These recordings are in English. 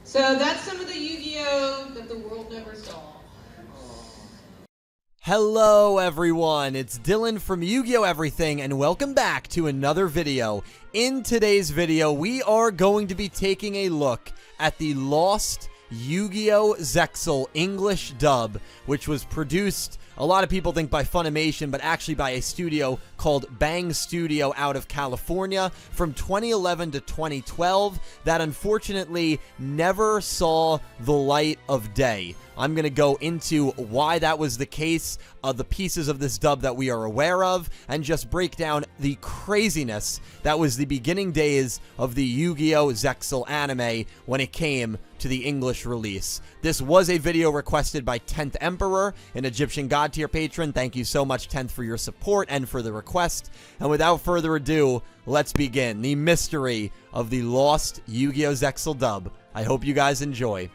So that's some of the Yu-Gi-Oh! That the world never saw. Hello everyone, it's Dylan from Yu-Gi-Oh! Everything, and welcome back to another video. In today's video, we are going to be taking a look at the Lost Yugioh Zexal English dub, which was produced, a lot of people think by Funimation, but actually by a studio called Bang Studio out of California from 2011 to 2012 that unfortunately never saw the light of day. I'm going to go into why that was the case, the pieces of this dub that we are aware of, and just break down the craziness that was the beginning days of the Yu-Gi-Oh! Zexal anime when it came to the English release. This was a video requested by 10th Emperor, an Egyptian god tier patron. Thank you so much, 10th, for your support and for the request. And without further ado, let's begin the mystery of the Lost Yugioh Zexal dub. I hope you guys enjoy.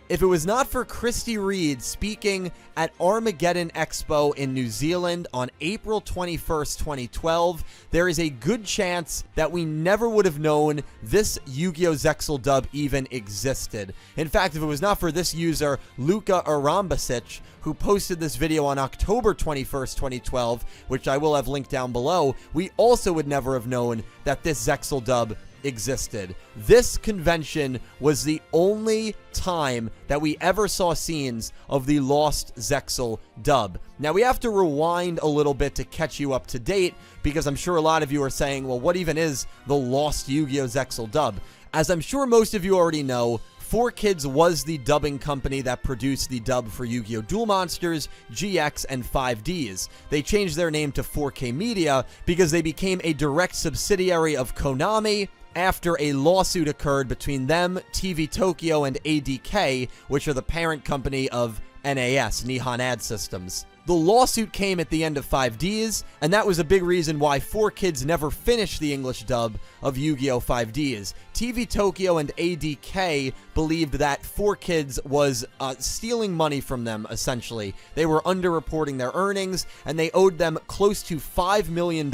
If it was not for Christy Reed speaking at Armageddon Expo in New Zealand on April 21st, 2012, there is a good chance that we never would have known this Yu-Gi-Oh! Zexal dub even existed. In fact, if it was not for this user, Luka Arambasic, who posted this video on October 21st, 2012, which I will have linked down below, we also would never have known that this Zexal dub existed. This convention was the only time that we ever saw scenes of the Lost Zexal dub. Now, we have to rewind a little bit to catch you up to date, because I'm sure a lot of you are saying, well, what even is the Lost Yugioh Zexal dub? As I'm sure most of you already know, 4Kids was the dubbing company that produced the dub for Yu-Gi-Oh! Duel Monsters, GX, and 5Ds. They changed their name to 4K Media because they became a direct subsidiary of Konami after a lawsuit occurred between them, TV Tokyo, and ADK, which are the parent company of NAS, Nihon Ad Systems. The lawsuit came at the end of 5Ds, and that was a big reason why 4Kids never finished the English dub of Yu-Gi-Oh! 5Ds. TV Tokyo and ADK believed that 4Kids was stealing money from them, essentially. They were underreporting their earnings, and they owed them close to $5 million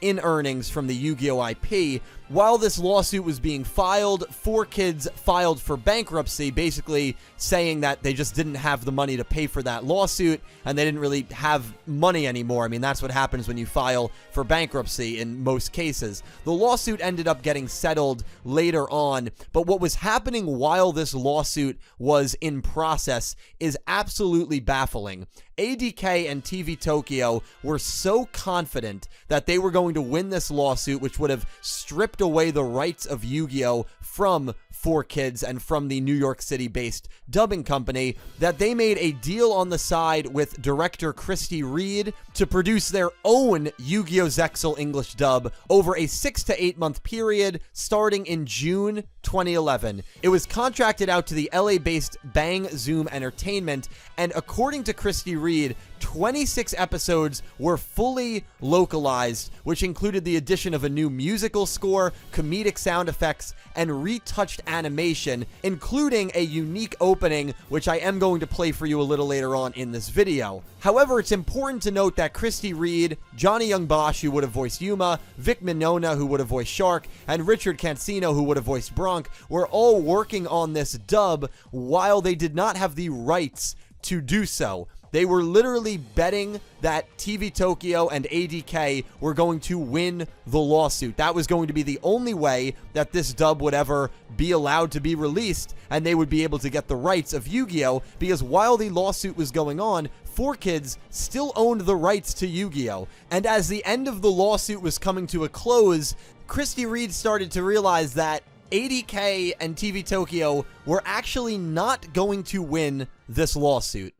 in earnings from the Yu-Gi-Oh! IP. While this lawsuit was being filed, 4Kids filed for bankruptcy, basically saying that they just didn't have the money to pay for that lawsuit, and they didn't really have money anymore. I mean, that's what happens when you file for bankruptcy in most cases. The lawsuit ended up getting settled later on, but what was happening while this lawsuit was in process is absolutely baffling. ADK and TV Tokyo were so confident that they were going to win this lawsuit, which would have stripped away the rights of Yu-Gi-Oh! From 4Kids and from the New York City-based dubbing company, that they made a deal on the side with director Christy Reed to produce their own Yu-Gi-Oh! Zexal English dub over a 6 to 8 month period starting in June 2011. It was contracted out to the LA-based Bang Zoom Entertainment, and according to Christy Reed, 26 episodes were fully localized, which included the addition of a new musical score, comedic sound effects, and retouched animation, including a unique opening, which I am going to play for you a little later on in this video. However, it's important to note that Christy Reed, Johnny Young Bosch, who would have voiced Yuma, Vic Mignogna, who would have voiced Shark, and Richard Cancino, who would have voiced Bronk, were all working on this dub while they did not have the rights to do so. They were literally betting that TV Tokyo and ADK were going to win the lawsuit. That was going to be the only way that this dub would ever be allowed to be released, and they would be able to get the rights of Yu-Gi-Oh! Because while the lawsuit was going on, 4Kids still owned the rights to Yu-Gi-Oh! And as the end of the lawsuit was coming to a close, Christy Reed started to realize that ADK and TV Tokyo were actually not going to win this lawsuit.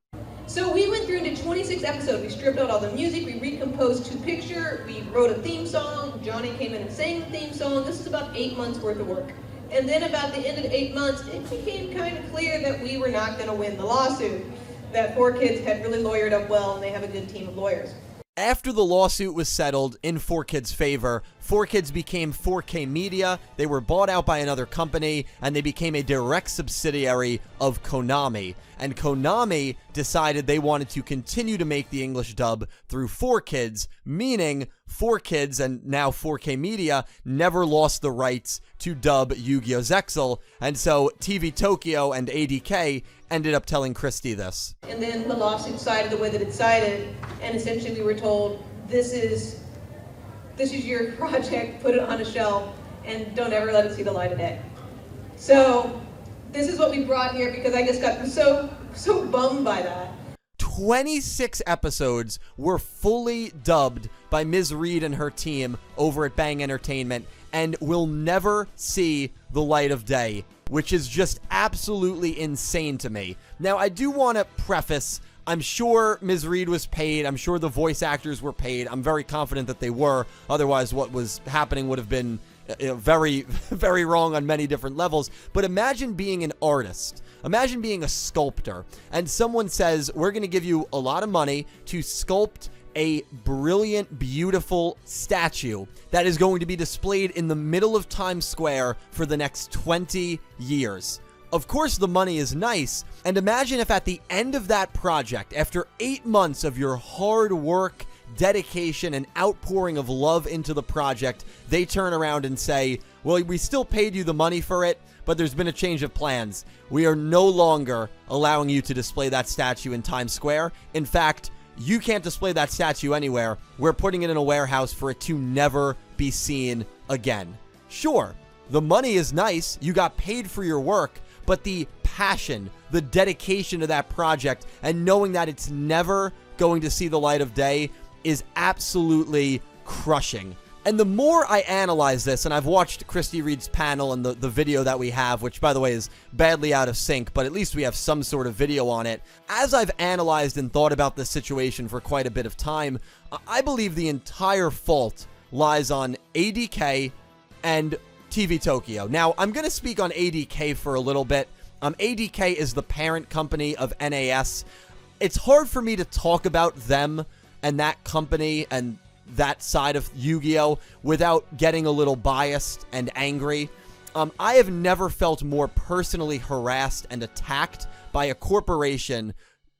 So we went through into 26 episodes. We stripped out all the music, we recomposed to picture, we wrote a theme song, Johnny came in and sang the theme song. This is about 8 months worth of work. And then about the end of the 8 months, it became kind of clear that we were not going to win the lawsuit. That 4Kids had really lawyered up well, and they have a good team of lawyers. After the lawsuit was settled in 4Kids' favor, 4Kids became 4K Media. They were bought out by another company, and they became a direct subsidiary of Konami. And Konami decided they wanted to continue to make the English dub through 4Kids, meaning 4Kids and now 4K Media never lost the rights to dub Yugioh Zexal, and so TV Tokyo and ADK ended up telling Christy this. And then the lawsuit sided the way that it sided, and essentially we were told, this is your project, put it on a shelf, and don't ever let it see the light of day. So this is what we brought here because I just got so bummed by that. 26 episodes were fully dubbed by Ms. Reed and her team over at Bang Entertainment and will never see the light of day, which is just absolutely insane to me. Now, I do want to preface, I'm sure Ms. Reed was paid. I'm sure the voice actors were paid. I'm very confident that they were. Otherwise, what was happening would have been very, very wrong on many different levels. But imagine being an artist. Imagine being a sculptor, and someone says, we're going to give you a lot of money to sculpt a brilliant, beautiful statue that is going to be displayed in the middle of Times Square for the next 20 years. Of course, the money is nice, and imagine if at the end of that project, after 8 months of your hard work, dedication, and outpouring of love into the project, they turn around and say, well, we still paid you the money for it, but there's been a change of plans. We are no longer allowing you to display that statue in Times Square. In fact, you can't display that statue anywhere. We're putting it in a warehouse for it to never be seen again. Sure, the money is nice. You got paid for your work, but the passion, the dedication to that project, and knowing that it's never going to see the light of day is absolutely crushing. And the more I analyze this, and I've watched Christy Reed's panel and the video that we have, which, by the way, is badly out of sync, but at least we have some sort of video on it. As I've analyzed and thought about this situation for quite a bit of time, I believe the entire fault lies on ADK and TV Tokyo. Now, I'm going to speak on ADK for a little bit. ADK is the parent company of NAS. It's hard for me to talk about them and that company and that side of Yu-Gi-Oh without getting a little biased and angry. I have never felt more personally harassed and attacked by a corporation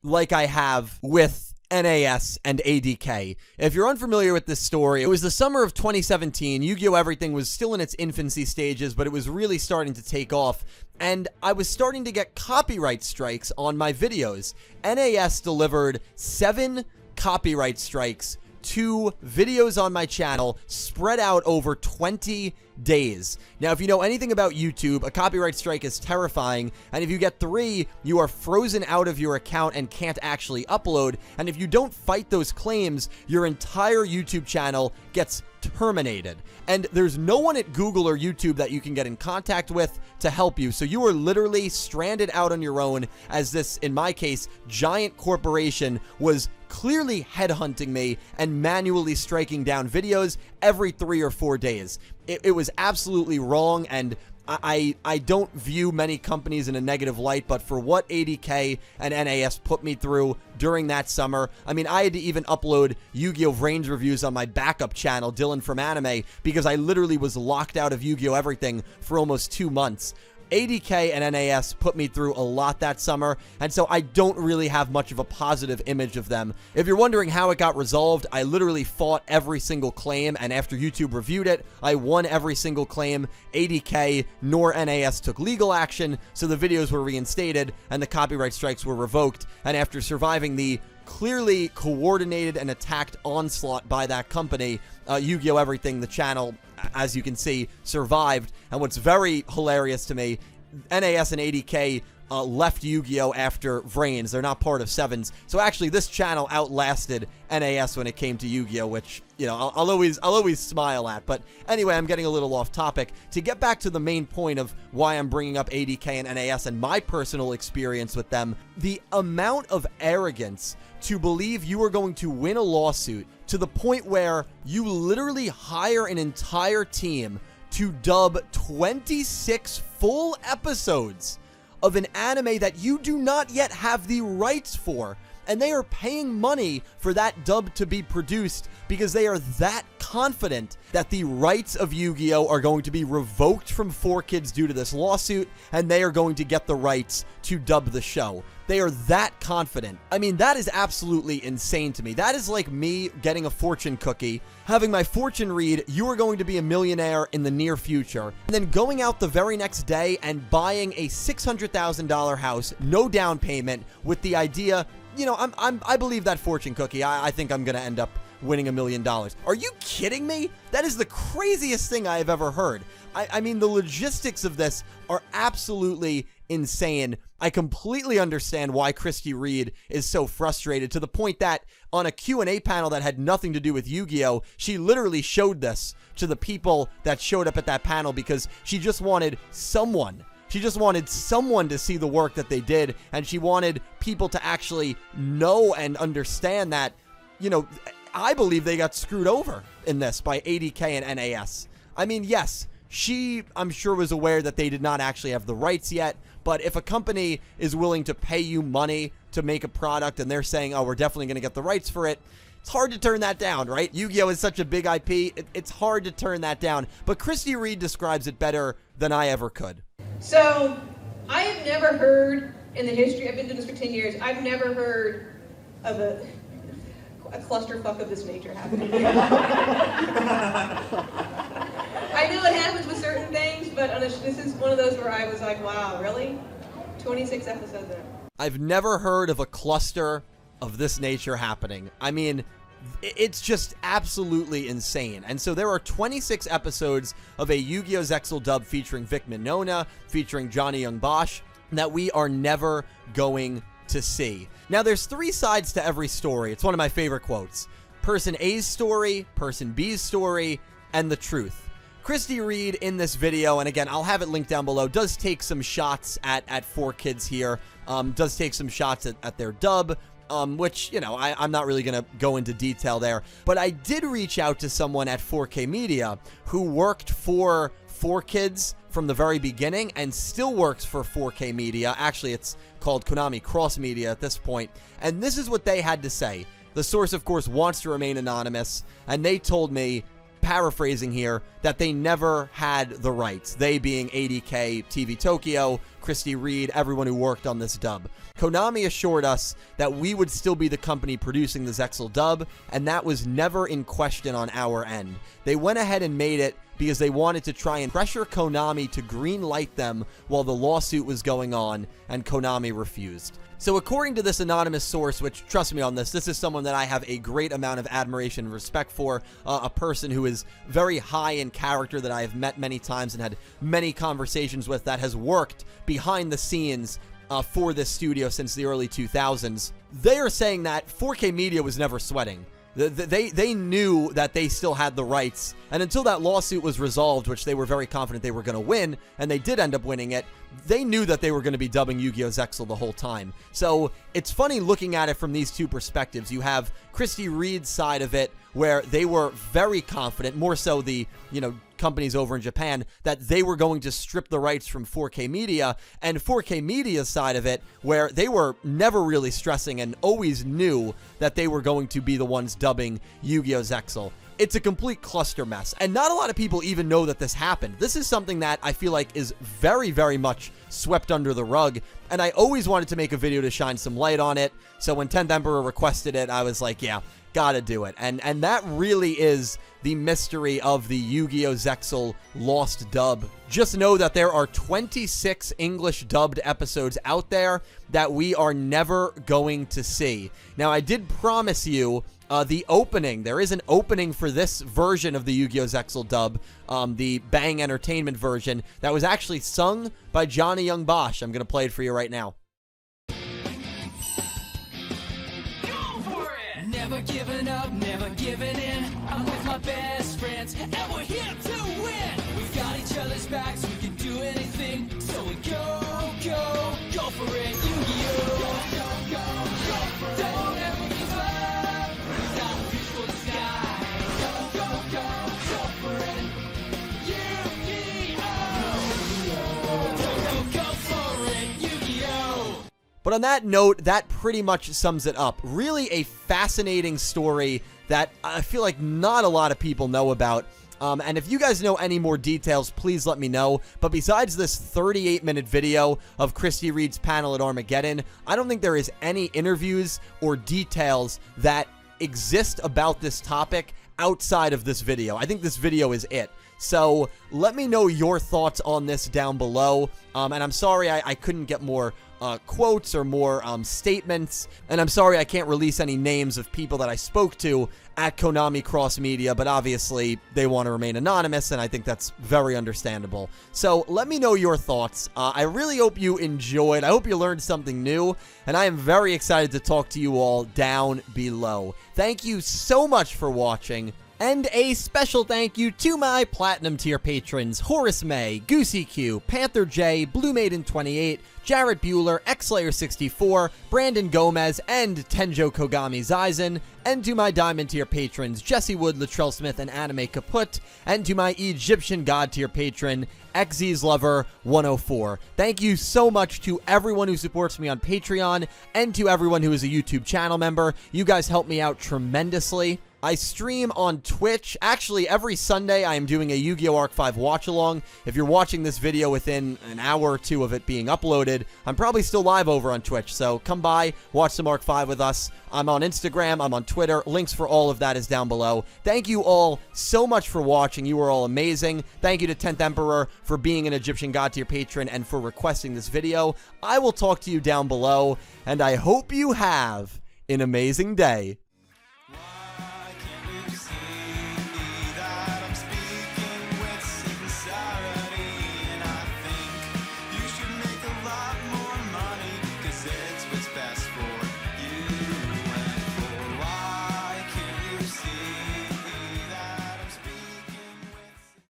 like I have with NAS and ADK. If you're unfamiliar with this story, it was the summer of 2017. Yu-Gi-Oh! Everything was still in its infancy stages, but it was really starting to take off, and I was starting to get copyright strikes on my videos. NAS delivered 7 copyright strikes, 2 videos on my channel spread out over 20 days. Now, if you know anything about YouTube, a copyright strike is terrifying, and if you get 3, you are frozen out of your account and can't actually upload, and if you don't fight those claims, your entire YouTube channel gets terminated. And there's no one at Google or YouTube that you can get in contact with to help you, so you are literally stranded out on your own as this, in my case, giant corporation was clearly headhunting me and manually striking down videos every 3 or 4 days. It was absolutely wrong, and I don't view many companies in a negative light, but for what ADK and NAS put me through during that summer, I mean, I had to even upload Yu-Gi-Oh! Range reviews on my backup channel, Dylan from Anime, because I literally was locked out of Yu-Gi-Oh! Everything for almost 2 months. ADK and NAS put me through a lot that summer, and so I don't really have much of a positive image of them. If you're wondering how it got resolved, I literally fought every single claim, and after YouTube reviewed it, I won every single claim. ADK nor NAS took legal action, so the videos were reinstated, and the copyright strikes were revoked, and after surviving the clearly coordinated and attacked onslaught by that company, Yu-Gi-Oh! Everything, the channel, as you can see, survived. And what's very hilarious to me, NAS and ADK left Yu-Gi-Oh! After Vrains. They're not part of Sevens. So actually, this channel outlasted NAS when it came to Yu-Gi-Oh!, which, you know, I'll always smile at. But anyway, I'm getting a little off topic. To get back to the main point of why I'm bringing up ADK and NAS and my personal experience with them, the amount of arrogance to believe you are going to win a lawsuit to the point where you literally hire an entire team to dub 26 full episodes of an anime that you do not yet have the rights for. and they are paying money for that dub to be produced because they are that confident that the rights of Yu-Gi-Oh! Are going to be revoked from 4Kids due to this lawsuit, and they are going to get the rights to dub the show. They are that confident. I mean, that is absolutely insane to me. That is like me getting a fortune cookie, having my fortune read, "You are going to be a millionaire in the near future," and then going out the very next day and buying a $600,000 house, no down payment, with the idea, you know, I believe that fortune cookie. I think I'm going to end up winning $1 million. Are you kidding me? That is the craziest thing I have ever heard. I mean, the logistics of this are absolutely insane. I completely understand why Christy Reed is so frustrated, to the point that on a Q&A panel that had nothing to do with Yu-Gi-Oh!, she literally showed this to the people that showed up at that panel because she just wanted someone. She just wanted someone to see the work that they did, and she wanted people to actually know and understand that, you know, I believe they got screwed over in this by ADK and NAS. I mean, yes, she, I'm sure, was aware that they did not actually have the rights yet, but if a company is willing to pay you money to make a product and they're saying, oh, we're definitely going to get the rights for it, it's hard to turn that down, right? Yu-Gi-Oh! Is such a big IP, it's hard to turn that down. But Christy Reed describes it better than I ever could. So, I have never heard in the history, I've been doing this for 10 years, I've never heard of a clusterfuck of this nature happening. I know it happens with certain things, but this is one of those where I was like, wow, really? 26 episodes in. I've never heard of a cluster of this nature happening. I mean, it's just absolutely insane. And so there are 26 episodes of a Yu-Gi-Oh! Zexal Dub featuring Vic Mignogna, featuring Johnny Young Bosch, that we are never going to see. Now, there's 3 sides to every story. It's one of my favorite quotes. Person A's story, person B's story, and the truth. Christy Reed in this video, and again, I'll have it linked down below, does take some shots at 4Kids here, does take some shots at their dub, which, you know, I'm not really going to go into detail there. But I did reach out to someone at 4K Media who worked for 4Kids from the very beginning and still works for 4K Media. Actually, it's called Konami Cross Media at this point. And this is what they had to say. The source, of course, wants to remain anonymous, and they told me, paraphrasing here, that they never had the rights. They being ADK, TV Tokyo, Christy Reed, everyone who worked on this dub. Konami assured us that we would still be the company producing the Zexal Dub, and that was never in question on our end. They went ahead and made it because they wanted to try and pressure Konami to green light them while the lawsuit was going on, and Konami refused. So according to this anonymous source, which, trust me on this is someone that I have a great amount of admiration and respect for, a person who is very high in character that I have met many times and had many conversations with, that has worked behind the scenes for this studio since the early 2000s. They are saying that 4K Media was never sweating. They knew that they still had the rights, and until that lawsuit was resolved, which they were very confident they were going to win, and they did end up winning it, they knew that they were going to be dubbing Yu-Gi-Oh! Zexal the whole time. So it's funny looking at it from these two perspectives. You have Christy Reed's side of it, where they were very confident, more so the, you know, companies over in Japan, that they were going to strip the rights from 4K Media, and 4K Media's side of it, where they were never really stressing and always knew that they were going to be the ones dubbing Yu-Gi-Oh! Zexal. It's a complete cluster mess, and not a lot of people even know that this happened. This is something that I feel like is very, very much swept under the rug, and I always wanted to make a video to shine some light on it, so when 10th Emperor requested it, I was like, yeah, gotta do it. And that really is the mystery of the Yu-Gi-Oh! Zexal Lost Dub. Just know that there are 26 English dubbed episodes out there that we are never going to see. Now, I did promise you the opening. There is an opening for this version of the Yu-Gi-Oh! Zexal Dub, the Bang Entertainment version, that was actually sung by Johnny Young Bosch. I'm going to play it for you right now. Never giving up, never giving in. I'm with my best friends, and we're here to win. We've got each other's backs, we can do anything. So we go for it. Yu-Gi-Oh! Go for it. Don't ever give up. We've got a reach for the sky. Go for it. Yu-Gi-Oh! Go for it. Yu-Gi-Oh! But on that note, that pretty much sums it up. Really a fascinating story that I feel like not a lot of people know about. And if you guys know any more details, please let me know. But besides this 38-minute video of Christy Reed's panel at Armageddon, I don't think there is any interviews or details that exist about this topic outside of this video. I think this video is it. So let me know your thoughts on this down below. And I'm sorry I couldn't get more quotes or more statements. And I'm sorry I can't release any names of people that I spoke to at Konami Cross Media, but obviously they want to remain anonymous, and I think that's very understandable. So let me know your thoughts. I really hope you enjoyed. I hope you learned something new, and I am very excited to talk to you all down below. Thank you so much for watching. And a special thank you to my Platinum tier patrons, Horace Maye, Goosey Q, Panther J, Blue Maiden 28, Jarrett Buller, XLayer64, Brandon Gomez, and TenjoKogamiZaizen, and to my Diamond tier patrons, Jesse Wood, Latrell Smith, and Anime Kaput, and to my Egyptian God tier patron, XZ's Lover 104. Thank you so much to everyone who supports me on Patreon, and to everyone who is a YouTube channel member. You guys help me out tremendously. I stream on Twitch. Actually, every Sunday I am doing a Yu-Gi-Oh! Arc 5 watch-along. If you're watching this video within an hour or two of it being uploaded, I'm probably still live over on Twitch, so come by, watch some Arc 5 with us. I'm on Instagram, I'm on Twitter. Links for all of that is down below. Thank you all so much for watching. You are all amazing. Thank you to 10th Emperor for being an Egyptian God tier patron and for requesting this video. I will talk to you down below, and I hope you have an amazing day.